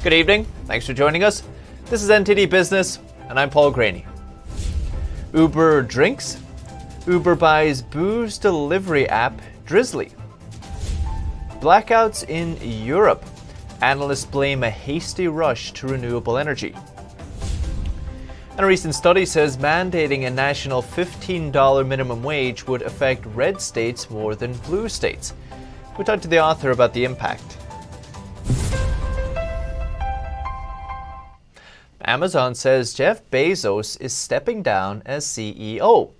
Good evening. Thanks for joining us. This is NTD Business, and I'm Paul Graney. Uber drinks. Uber buys booze delivery app Drizly. Blackouts in Europe. Analysts blame a hasty rush to renewable energy. And a recent study says mandating a national $15 minimum wage would affect red states more than blue states. We talked to the author about the impact. Amazon says Jeff Bezos is stepping down as CEO.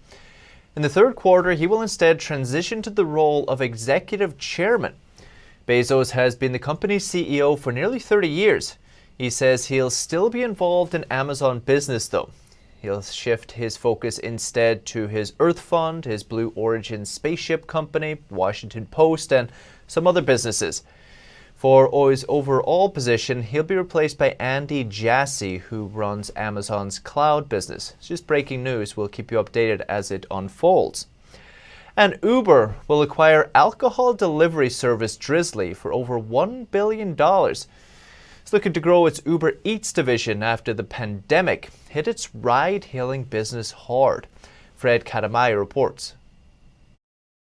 In the third quarter, he will instead transition to the role of executive chairman. Bezos has been the company's CEO for nearly 30 years. He says he'll still be involved in Amazon business, though. He'll shift his focus instead to his Earth Fund, his Blue Origin spaceship company, Washington Post, and some other businesses. For his overall position, he'll be replaced by Andy Jassy, who runs Amazon's cloud business. It's just breaking news. We'll keep you updated as it unfolds. And Uber will acquire alcohol delivery service Drizly for over $1 billion. It's looking to grow its Uber Eats division after the pandemic hit its ride-hailing business hard. Fred Katamai reports.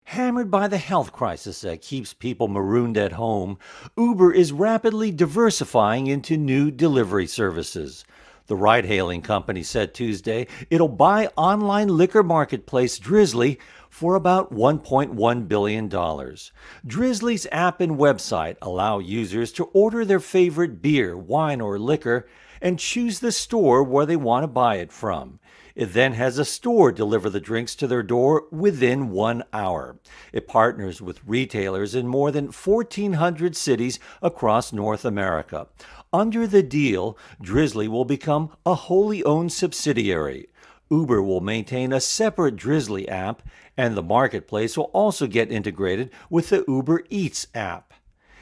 Hammered by the health crisis that keeps people marooned at home, Uber is rapidly diversifying into new delivery services. The ride-hailing company said Tuesday it'll buy online liquor marketplace Drizly for about $1.1 billion. Drizly's app and website allow users to order their favorite beer, wine, or liquor and choose the store where they want to buy it from. It then has a store deliver the drinks to their door within 1 hour. It partners with retailers in more than 1,400 cities across North America. Under the deal, Drizly will become a wholly owned subsidiary. Uber will maintain a separate Drizly app, and the marketplace will also get integrated with the Uber Eats app.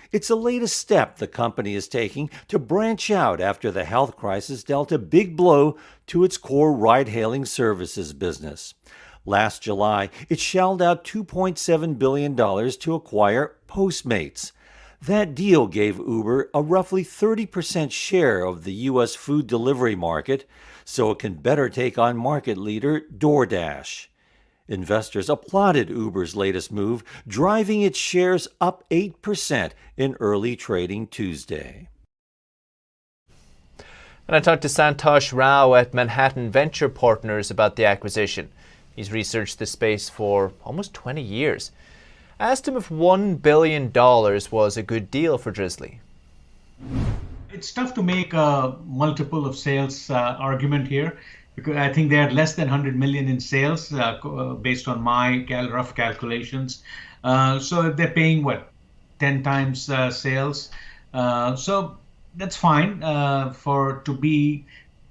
It's the latest step the company is taking to branch out after the health crisis dealt a big blow to its core ride-hailing services business. Last July, it shelled out $2.7 billion to acquire Postmates. That deal gave Uber a roughly 30% share of the U.S. food delivery market, so it can better take on market leader DoorDash. Investors applauded Uber's latest move, driving its shares up 8% in early trading Tuesday. And I talked to Santosh Rao at Manhattan Venture Partners about the acquisition. He's researched the space for almost 20 years. I asked him if $1 billion was a good deal for Drizly. It's tough to make a multiple of sales argument here, because I think they had less than 100 million in sales based on my rough calculations. So they're paying, 10 times sales. So that's fine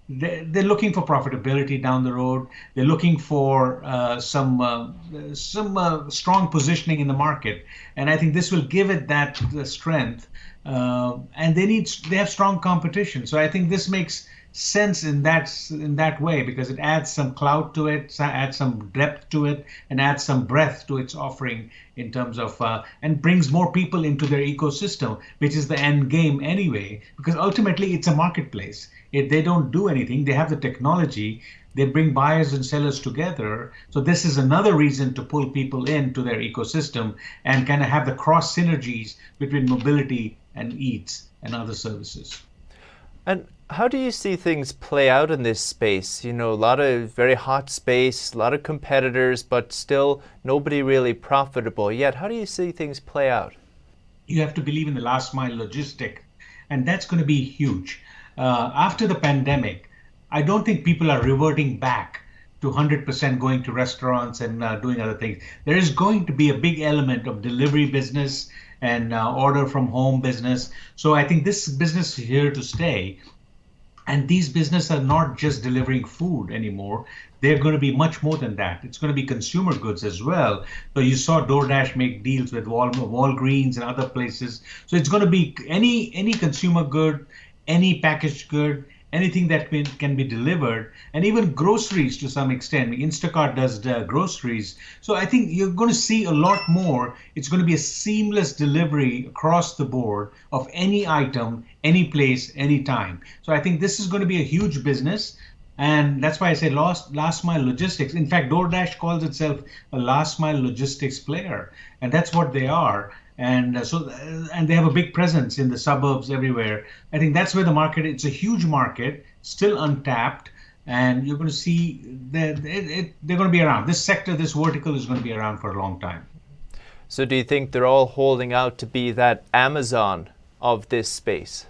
they're looking for profitability down the road. They're looking for some strong positioning in the market. And I think this will give it that strength. And they have strong competition. So I think this makes sense in that way, because it adds some clout to it, adds some depth to it, and adds some breadth to its offering in terms of and brings more people into their ecosystem, which is the end game anyway, because ultimately it's a marketplace. If they don't do anything, they have the technology, they bring buyers and sellers together. So this is another reason to pull people into their ecosystem and kind of have the cross synergies between mobility and eats and other services. And how do you see things play out in this space? You know, a lot of very hot space, a lot of competitors, but still nobody really profitable yet. How do you see things play out? You have to believe in the last mile logistic, and that's going to be huge. After the pandemic, I don't think people are reverting back to 100% going to restaurants and doing other things. There is going to be a big element of delivery business and order from home business. So I think this business is here to stay. And these businesses are not just delivering food anymore. They're going to be much more than that. It's going to be consumer goods as well. So you saw DoorDash make deals with Walgreens and other places. So it's going to be any consumer good, any packaged good, anything that can be delivered, and even groceries to some extent. Instacart does groceries. So I think you're going to see a lot more. It's going to be a seamless delivery across the board of any item, any place, any time. So I think this is going to be a huge business. And that's why I say last mile logistics. In fact, DoorDash calls itself a last mile logistics player, and that's what they are. And and they have a big presence in the suburbs everywhere. I think that's where the market. It's a huge market, still untapped, and you're going to see that they're going to be around. This sector, this vertical, is going to be around for a long time. So, do you think they're all holding out to be that Amazon of this space?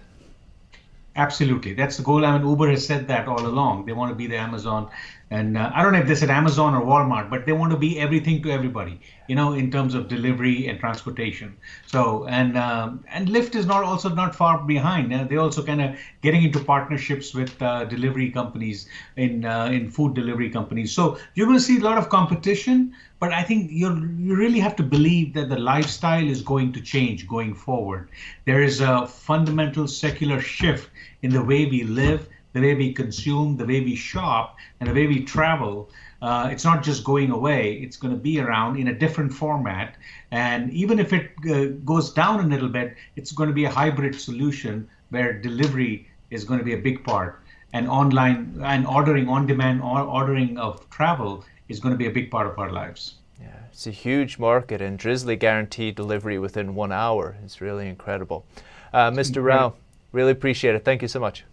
Absolutely. That's the goal. I mean, Uber has said that all along. They want to be the Amazon. And I don't know if they said Amazon or Walmart, but they want to be everything to everybody, in terms of delivery and transportation. So, and Lyft is not far behind. They're also kind of getting into partnerships with delivery companies in food delivery companies. So you're going to see a lot of competition, but I think you really have to believe that the lifestyle is going to change going forward. There is a fundamental secular shift in the way we live, the way we consume, the way we shop, and the way we travel. It's not just going away. It's going to be around in a different format. And even if it goes down a little bit, it's going to be a hybrid solution where delivery is going to be a big part. And online and ordering on demand or ordering of travel is going to be a big part of our lives. Yeah, it's a huge market, and Drizly guaranteed delivery within 1 hour. It's really incredible. Mr. Rao, really appreciate it. Thank you so much.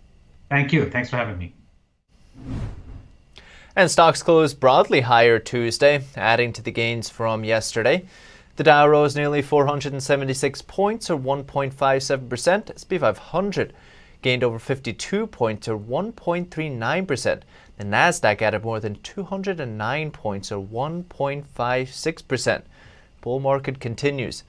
Thank you. Thanks for having me. And stocks closed broadly higher Tuesday, adding to the gains from yesterday. The Dow rose nearly 476 points, or 1.57%. S&P 500 gained over 52 points, or 1.39%. The Nasdaq added more than 209 points, or 1.56%. Bull market continues.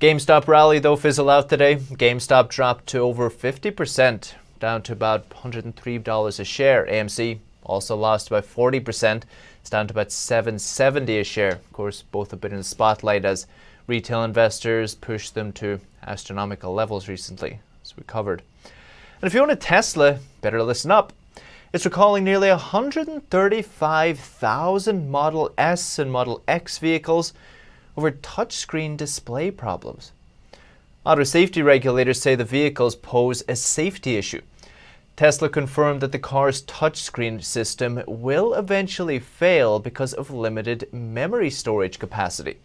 GameStop rally, though, fizzled out today. GameStop dropped to over 50%, down to about $103 a share. AMC also lost about 40%. It's down to about $7.70 a share. Of course, both have been in the spotlight as retail investors pushed them to astronomical levels recently, as we covered. And if you own a Tesla, better listen up. It's recalling nearly 135,000 Model S and Model X vehicles over touchscreen display problems. Auto safety regulators say the vehicles pose a safety issue. Tesla confirmed that the car's touchscreen system will eventually fail because of limited memory storage capacity.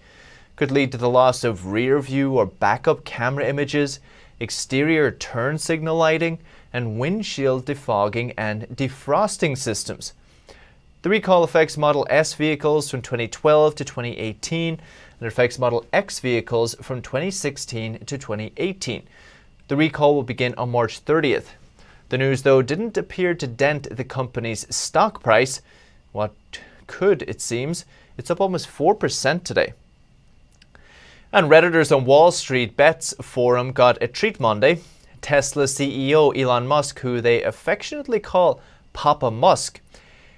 Could lead to the loss of rear view or backup camera images, exterior turn signal lighting, and windshield defogging and defrosting systems. The recall affects Model S vehicles from 2012 to 2018, and it affects Model X vehicles from 2016 to 2018. The recall will begin on March 30th. The news, though, didn't appear to dent the company's stock price. What could, it seems. It's up almost 4% today. And Redditors on Wall Street Bets forum got a treat Monday. Tesla CEO Elon Musk, who they affectionately call Papa Musk,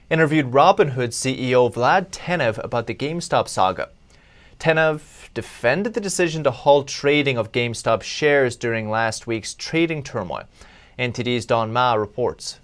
interviewed Robinhood CEO Vlad Tenev about the GameStop saga. Tenev defended the decision to halt trading of GameStop shares during last week's trading turmoil. NTD's Don Ma reports.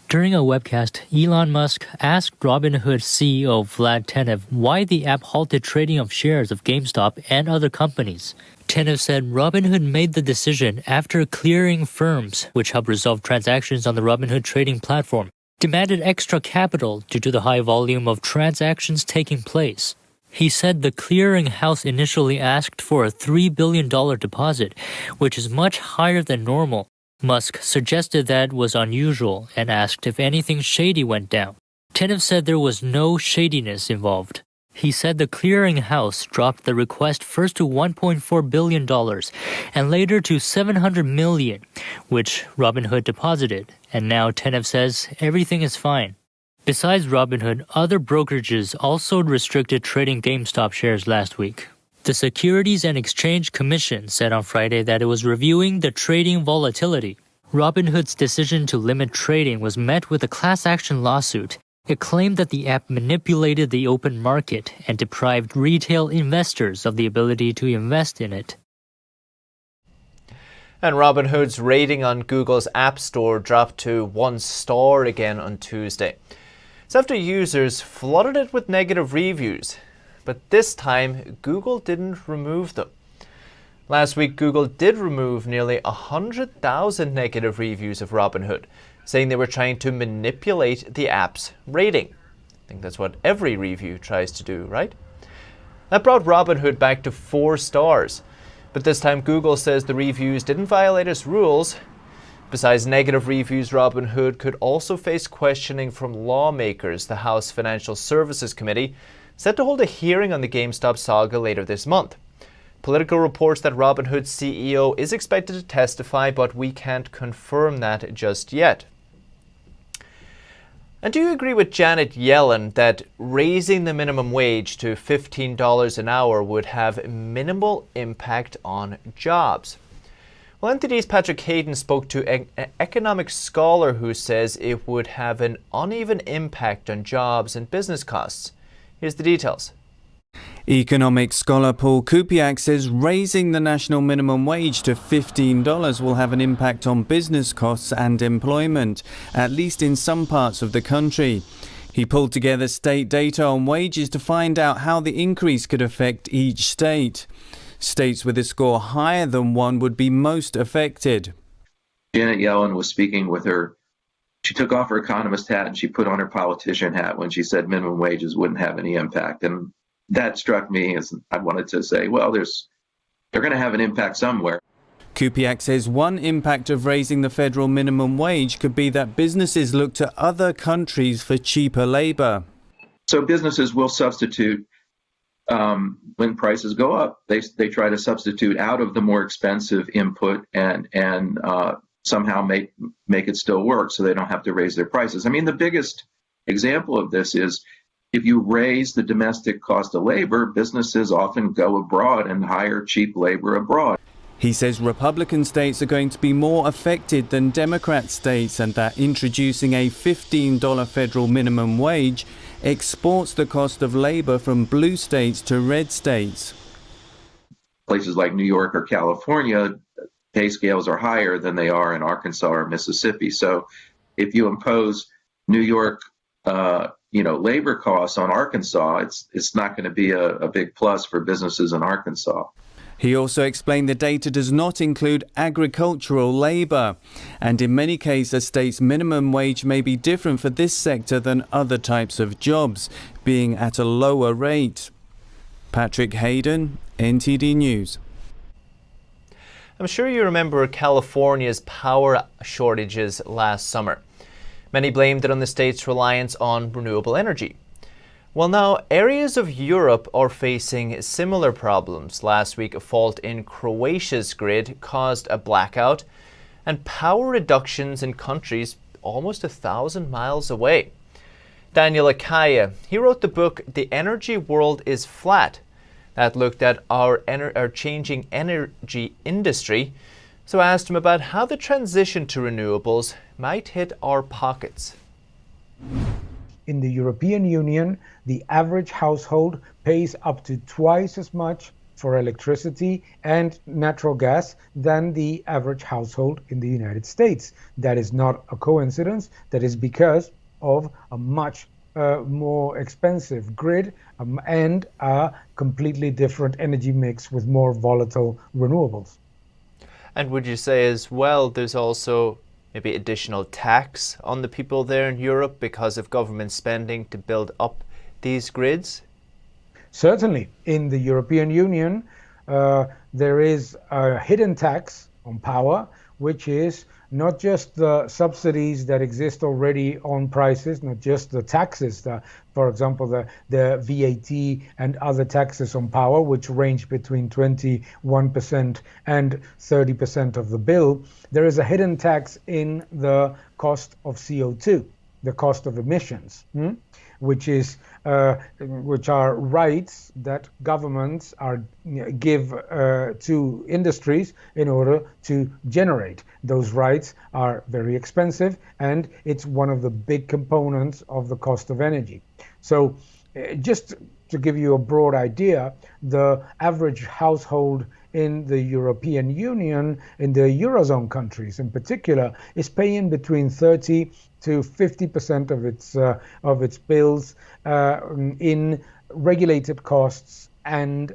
During a webcast, Elon Musk asked Robinhood CEO Vlad Tenev why the app halted trading of shares of GameStop and other companies. Tenev said Robinhood made the decision after clearing firms, which help resolve transactions on the Robinhood trading platform, demanded extra capital due to the high volume of transactions taking place. He said the clearing house initially asked for a $3 billion deposit, which is much higher than normal. Musk suggested that was unusual and asked if anything shady went down. Tenev said there was no shadiness involved. He said the clearing house dropped the request first to $1.4 billion and later to $700 million, which Robinhood deposited, and now Tenev says everything is fine. Besides Robinhood, other brokerages also restricted trading GameStop shares last week. The Securities and Exchange Commission said on Friday that it was reviewing the trading volatility. Robinhood's decision to limit trading was met with a class action lawsuit. It claimed that the app manipulated the open market and deprived retail investors of the ability to invest in it. And Robinhood's rating on Google's App Store dropped to 1 star again on Tuesday. It's after users flooded it with negative reviews, but this time Google didn't remove them. Last week, Google did remove nearly 100,000 negative reviews of Robinhood, saying they were trying to manipulate the app's rating. I think that's what every review tries to do, right? That brought Robinhood back to 4 stars. But this time Google says the reviews didn't violate its rules. Besides negative reviews, Robinhood could also face questioning from lawmakers. The House Financial Services Committee set to hold a hearing on the Gamestop saga later this month. Political reports that Robinhood's CEO is expected to testify, but we can't confirm that just yet. And do you agree with Janet Yellen that raising the minimum wage to $15 an hour would have minimal impact on jobs? Well, NTD's Patrick Hayden spoke to an economic scholar who says it would have an uneven impact on jobs and business costs. Here's the details. Economic scholar Paul Kupiak says raising the national minimum wage to $15 will have an impact on business costs and employment, at least in some parts of the country. He pulled together state data on wages to find out how the increase could affect each state. States with a score higher than 1 would be most affected. Janet Yellen was speaking with her. She took off her economist hat and she put on her politician hat when she said minimum wages wouldn't have any impact. And that struck me as I wanted to say, well, they're going to have an impact somewhere. Kupiak says one impact of raising the federal minimum wage could be that businesses look to other countries for cheaper labor. So businesses will substitute when prices go up. They try to substitute out of the more expensive input and somehow make it still work so they don't have to raise their prices. I mean, the biggest example of this is if you raise the domestic cost of labor, businesses often go abroad and hire cheap labor abroad. He says Republican states are going to be more affected than Democrat states and that introducing a $15 federal minimum wage exports the cost of labor from blue states to red states. Places like New York or California, pay scales are higher than they are in Arkansas or Mississippi. So if you impose New York labor costs on Arkansas, it's not going to be a big plus for businesses in Arkansas. He also explained the data does not include agricultural labor, and in many cases a state's minimum wage may be different for this sector than other types of jobs, being at a lower rate. Patrick Hayden, NTD News. I'm sure you remember California's power shortages last summer. Many blamed it on the state's reliance on renewable energy. Well, now areas of Europe are facing similar problems. Last week, a fault in Croatia's grid caused a blackout and power reductions in countries almost 1,000 miles away. Daniel Akaya, he wrote the book The Energy World is Flat, that looked at our changing energy industry. So I asked him about how the transition to renewables might hit our pockets. In the European Union, the average household pays up to twice as much for electricity and natural gas than the average household in the United States. That is not a coincidence. That is because of a much more expensive grid and a completely different energy mix with more volatile renewables. And would you say as well there's also maybe additional tax on the people there in Europe because of government spending to build up these grids? Certainly. In the European Union, there is a hidden tax on power, which is not just the subsidies that exist already on prices, not just the taxes, for example, the VAT and other taxes on power, which range between 21% and 30% of the bill. There is a hidden tax in the cost of CO2, the cost of emissions, which are rights that governments give to industries in order to generate. Those rights are very expensive, and it's one of the big components of the cost of energy. So just to give you a broad idea, the average household in the European Union, in the Eurozone countries in particular, is paying between 30 to 50% of its bills in regulated costs and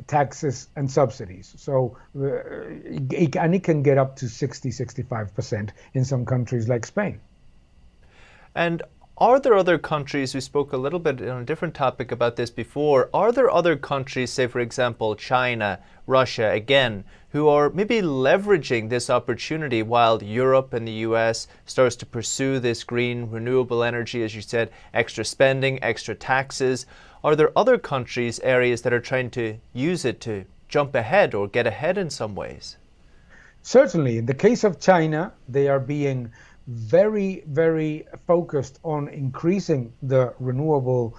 taxes and subsidies. So it can get up to 60-65% in some countries like Spain. And are there other countries, we spoke a little bit on a different topic about this before, are there other countries, say for example China, Russia, again, who are maybe leveraging this opportunity while Europe and the US starts to pursue this green renewable energy, as you said, extra spending, extra taxes? Are there other countries, areas that are trying to use it to jump ahead or get ahead in some ways? Certainly. In the case of China, they are being very, very focused on increasing the renewable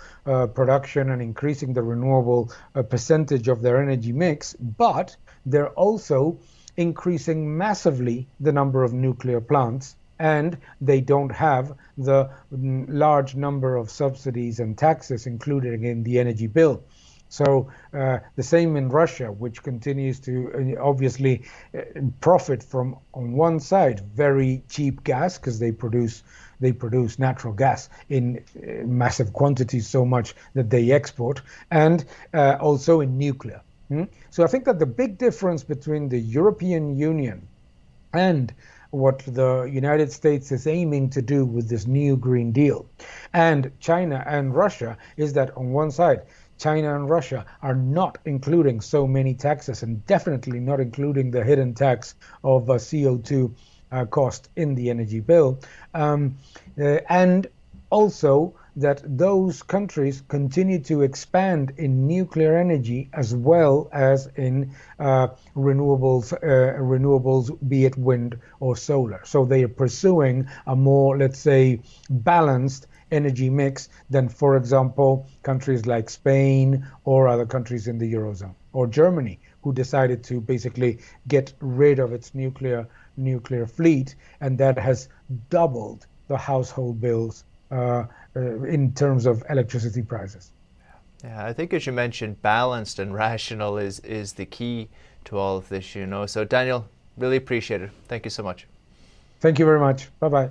production and increasing the renewable percentage of their energy mix, but they're also increasing massively the number of nuclear plants, and they don't have the large number of subsidies and taxes included in the energy bill. So the same in Russia, which continues to obviously profit from, on one side, very cheap gas, because they produce natural gas in massive quantities, so much that they export, and also in nuclear. So I think that the big difference between the European Union and what the United States is aiming to do with this new Green Deal and China and Russia is that on one side, China and Russia are not including so many taxes, and definitely not including the hidden tax of CO2 cost in the energy bill. And also that those countries continue to expand in nuclear energy as well as in renewables, be it wind or solar. So they are pursuing a more, let's say, balanced energy mix than, for example, countries like Spain or other countries in the Eurozone, or Germany, who decided to basically get rid of its nuclear fleet, and that has doubled the household bills in terms of electricity prices. Yeah, I think as you mentioned, balanced and rational is the key to all of this, you know. So Daniel, really appreciate it. Thank you so much. Thank you very much. Bye-bye.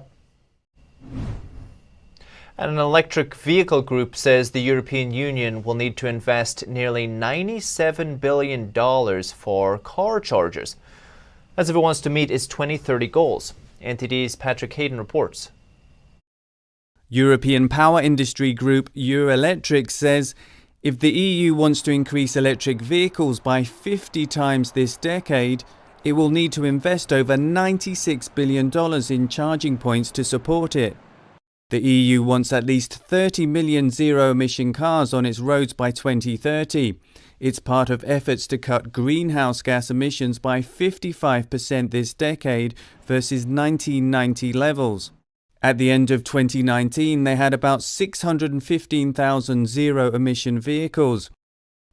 And an electric vehicle group says the European Union will need to invest nearly $97 billion for car chargers, as if it wants to meet its 2030 goals. NTD's Patrick Hayden reports. European power industry group Eurelectric says if the EU wants to increase electric vehicles by 50 times this decade, it will need to invest over $96 billion in charging points to support it. The EU wants at least 30 million zero-emission cars on its roads by 2030. It's part of efforts to cut greenhouse gas emissions by 55% this decade versus 1990 levels. At the end of 2019, they had about 615,000 zero-emission vehicles.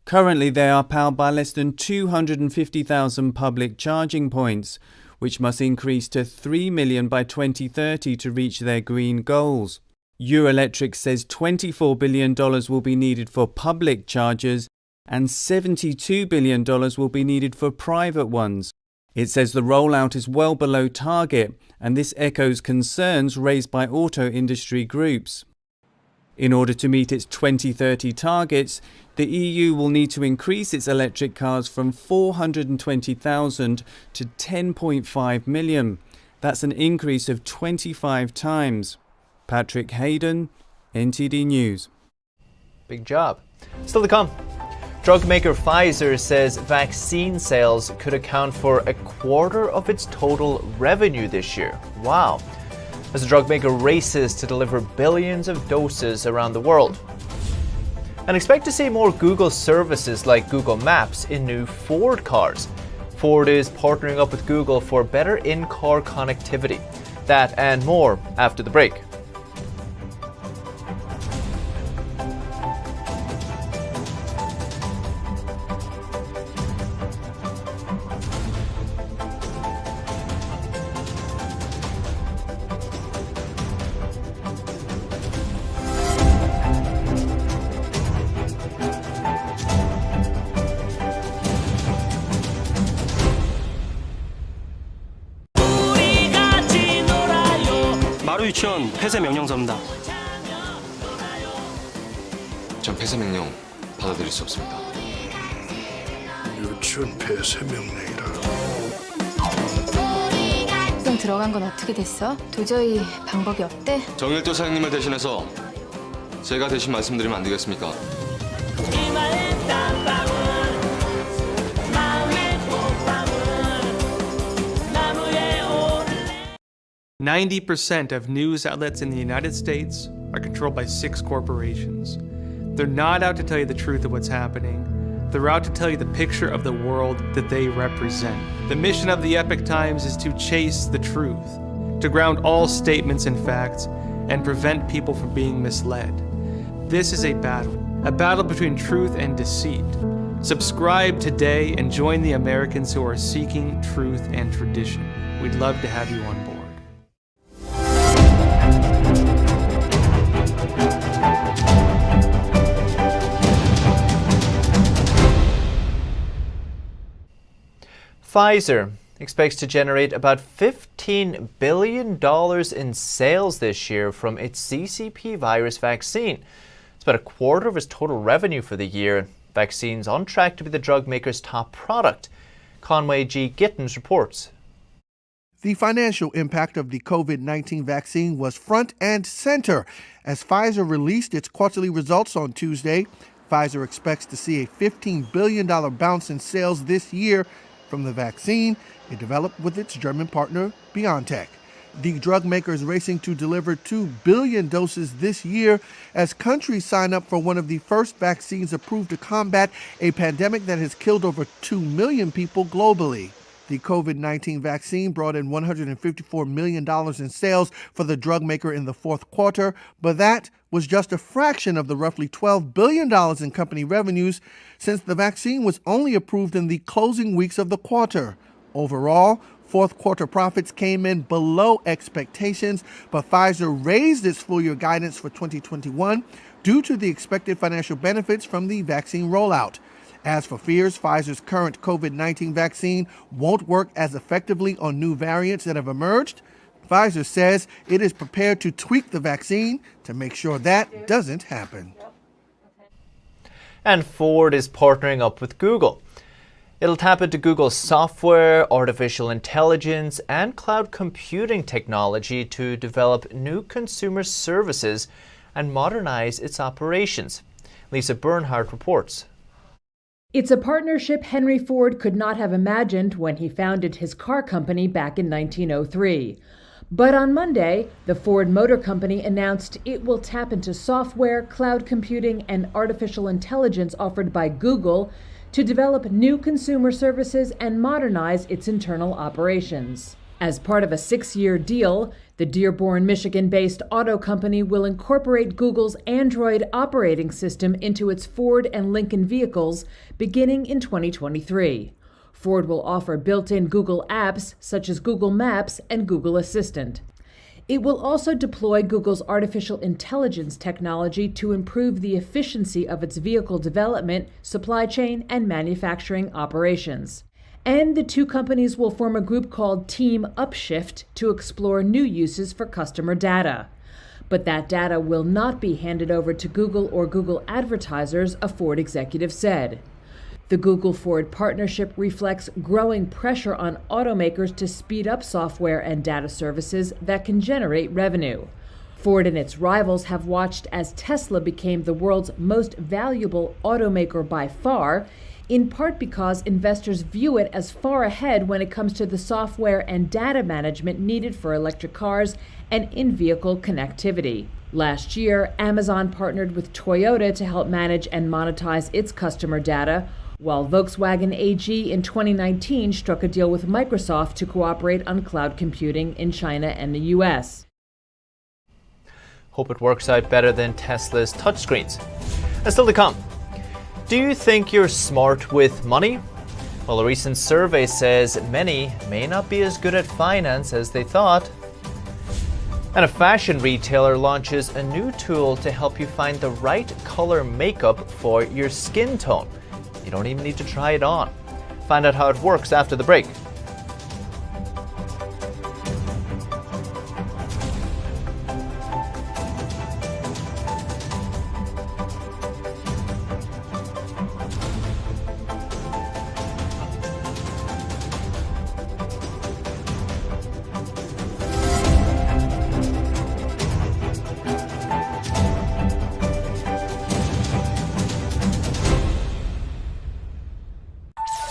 Currently, they are powered by less than 250,000 public charging points, which must increase to 3 million by 2030 to reach their green goals. Eurelectric says $24 billion will be needed for public chargers and $72 billion will be needed for private ones. It says the rollout is well below target, and this echoes concerns raised by auto industry groups. In order to meet its 2030 targets, the EU will need to increase its electric cars from 420,000 to 10.5 million. That's an increase of 25 times. Patrick Hayden, NTD News. Big job. Still to come. Drug maker Pfizer says vaccine sales could account for a quarter of its total revenue this year. Wow. As the drug maker races to deliver billions of doses around the world. And expect to see more Google services like Google Maps in new Ford cars. Ford is partnering up with Google for better in-car connectivity. That and more after the break. 유치원 폐쇄 명령 접니다. 전 폐쇄 명령 받아들일 수 없습니다. 유치원 폐쇄 명령이라. 수정 들어간 건 어떻게 됐어? 도저히 방법이 없대? 정일도 사장님을 대신해서 제가 대신 말씀드리면 안 되겠습니까? 90% of news outlets in the United States are controlled by 6 corporations. They're not out to tell you the truth of what's happening. They're out to tell you the picture of the world that they represent. The mission of the Epoch Times is to chase the truth, to ground all statements in facts, and prevent people from being misled. This is a battle between truth and deceit. Subscribe today and join the Americans who are seeking truth and tradition. We'd love to have you on board. Pfizer expects to generate about $15 billion in sales this year from its CCP virus vaccine. It's about a quarter of its total revenue for the year. Vaccine's on track to be the drug maker's top product. Conway G. Gittins reports. The financial impact of the COVID-19 vaccine was front and center. As Pfizer released its quarterly results on Tuesday, Pfizer expects to see a $15 billion bounce in sales this year from the vaccine it developed with its German partner, BioNTech. The drug maker is racing to deliver 2 billion doses this year as countries sign up for one of the first vaccines approved to combat a pandemic that has killed over 2 million people globally. The COVID-19 vaccine brought in $154 million in sales for the drug maker in the fourth quarter, but that was just a fraction of the roughly $12 billion in company revenues since the vaccine was only approved in the closing weeks of the quarter. Overall, fourth quarter profits came in below expectations, but Pfizer raised its full-year guidance for 2021 due to the expected financial benefits from the vaccine rollout. As for fears Pfizer's current COVID-19 vaccine won't work as effectively on new variants that have emerged, Pfizer says it is prepared to tweak the vaccine to make sure that doesn't happen. And Ford is partnering up with Google. It'll tap into Google's software, artificial intelligence, and cloud computing technology to develop new consumer services and modernize its operations. Lisa Bernhardt reports. It's a partnership Henry Ford could not have imagined when he founded his car company back in 1903. But on Monday, the Ford Motor Company announced it will tap into software, cloud computing, and artificial intelligence offered by Google to develop new consumer services and modernize its internal operations. As part of a 6-year deal, the Dearborn, Michigan-based auto company will incorporate Google's Android operating system into its Ford and Lincoln vehicles beginning in 2023. Ford will offer built-in Google apps such as Google Maps and Google Assistant. It will also deploy Google's artificial intelligence technology to improve the efficiency of its vehicle development, supply chain, and manufacturing operations. And the two companies will form a group called Team Upshift to explore new uses for customer data. But that data will not be handed over to Google or Google advertisers, a Ford executive said. The Google-Ford partnership reflects growing pressure on automakers to speed up software and data services that can generate revenue. Ford and its rivals have watched as Tesla became the world's most valuable automaker by far, in part because investors view it as far ahead when it comes to the software and data management needed for electric cars and in-vehicle connectivity. Last year, Amazon partnered with Toyota to help manage and monetize its customer data, while Volkswagen AG in 2019 struck a deal with Microsoft to cooperate on cloud computing in China and the US. Hope it works out better than Tesla's touchscreens. And still to come. Do you think you're smart with money? Well, a recent survey says many may not be as good at finance as they thought. And a fashion retailer launches a new tool to help you find the right color makeup for your skin tone. You don't even need to try it on. Find out how it works after the break.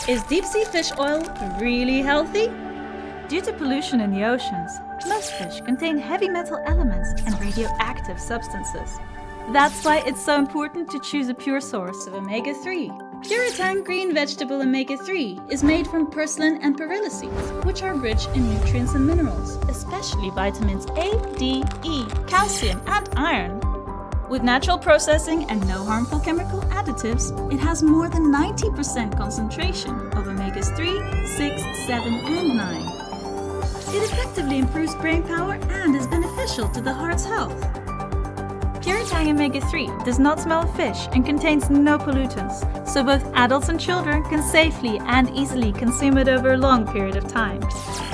Is deep-sea fish oil really healthy? Due to pollution in the oceans, most fish contain heavy metal elements and radioactive substances. That's why it's so important to choose a pure source of omega-3. Puritang green vegetable omega-3 is made from purslane and perilla seeds, which are rich in nutrients and minerals, especially vitamins A, D, E, calcium, and iron. With natural processing and no harmful chemical additives, it has more than 90% concentration of omegas 3, 6, 7, and 9. It effectively improves brain power and is beneficial to the heart's health. Puritang omega-3 does not smell of fish and contains no pollutants, so both adults and children can safely and easily consume it over a long period of time.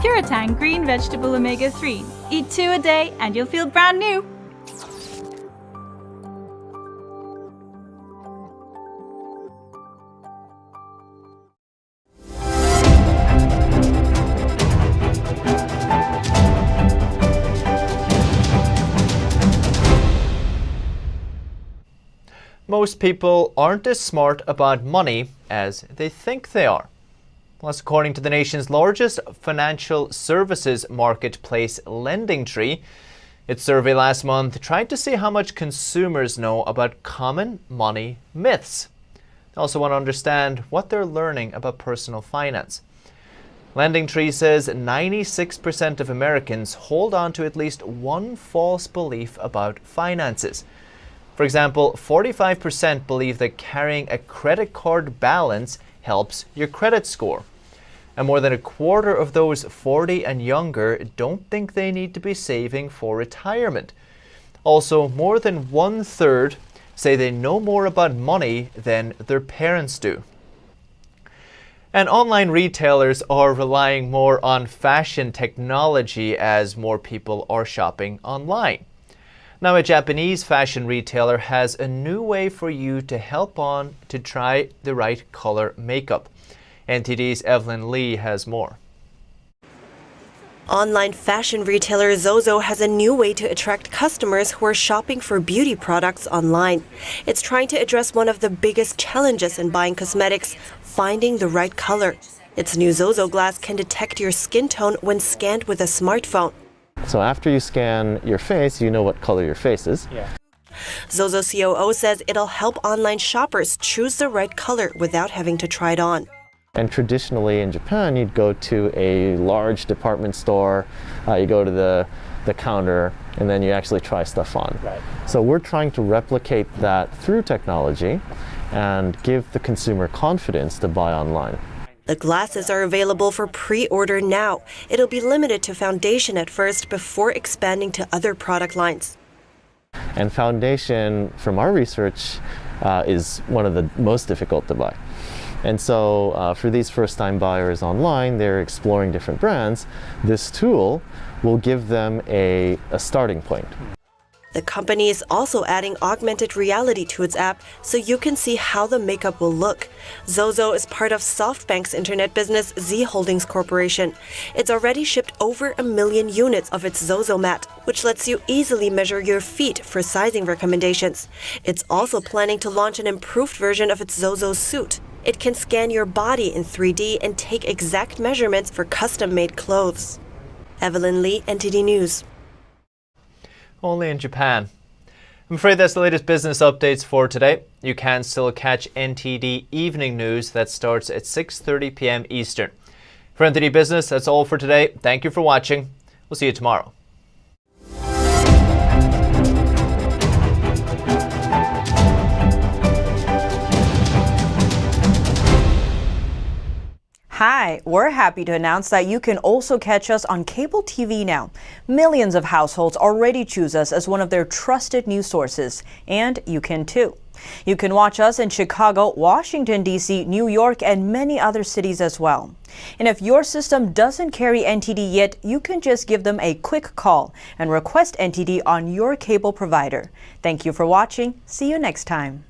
Puritang green vegetable omega-3. Eat 2 a day and you'll feel brand new! Most people aren't as smart about money as they think they are. That's according to the nation's largest financial services marketplace, LendingTree. Its survey last month tried to see how much consumers know about common money myths. They also want to understand what they're learning about personal finance. LendingTree says 96% of Americans hold on to at least one false belief about finances. For example, 45% believe that carrying a credit card balance helps your credit score. And more than a quarter of those 40 and younger don't think they need to be saving for retirement. Also, more than 1/3 say they know more about money than their parents do. And online retailers are relying more on fashion technology as more people are shopping online. Now, a Japanese fashion retailer has a new way for you to help on to try the right color makeup. NTD's Evelyn Lee has more. Online fashion retailer Zozo has a new way to attract customers who are shopping for beauty products online. It's trying to address one of the biggest challenges in buying cosmetics, finding the right color. Its new Zozo glass can detect your skin tone when scanned with a smartphone. So after you scan your face, you know what color your face is. Zozo COO says it'll help online shoppers choose the right color without having to try it on. And traditionally in Japan, you'd go to a large department store, you go to the counter, and then you actually try stuff on. So we're trying to replicate that through technology and give the consumer confidence to buy online. The glasses are available for pre-order now. It'll be limited to foundation at first before expanding to other product lines. And foundation, from our research, is one of the most difficult to buy. And so for these first-time buyers online, they're exploring different brands. This tool will give them a starting point. The company is also adding augmented reality to its app so you can see how the makeup will look. Zozo is part of SoftBank's internet business Z Holdings Corporation. It's already shipped over 1 million units of its Zozo mat, which lets you easily measure your feet for sizing recommendations. It's also planning to launch an improved version of its Zozo suit. It can scan your body in 3D and take exact measurements for custom-made clothes. Evelyn Lee, NTD News. Only in Japan. I'm afraid that's the latest business updates for today. You can still catch NTD Evening News that starts at 6:30 p.m. Eastern. For NTD Business, that's all for today. Thank you for watching. We'll see you tomorrow. Hi, we're happy to announce that you can also catch us on cable TV now. Millions of households already choose us as one of their trusted news sources, and you can too. You can watch us in Chicago, Washington, D.C., New York, and many other cities as well. And if your system doesn't carry NTD yet, you can just give them a quick call and request NTD on your cable provider. Thank you for watching. See you next time.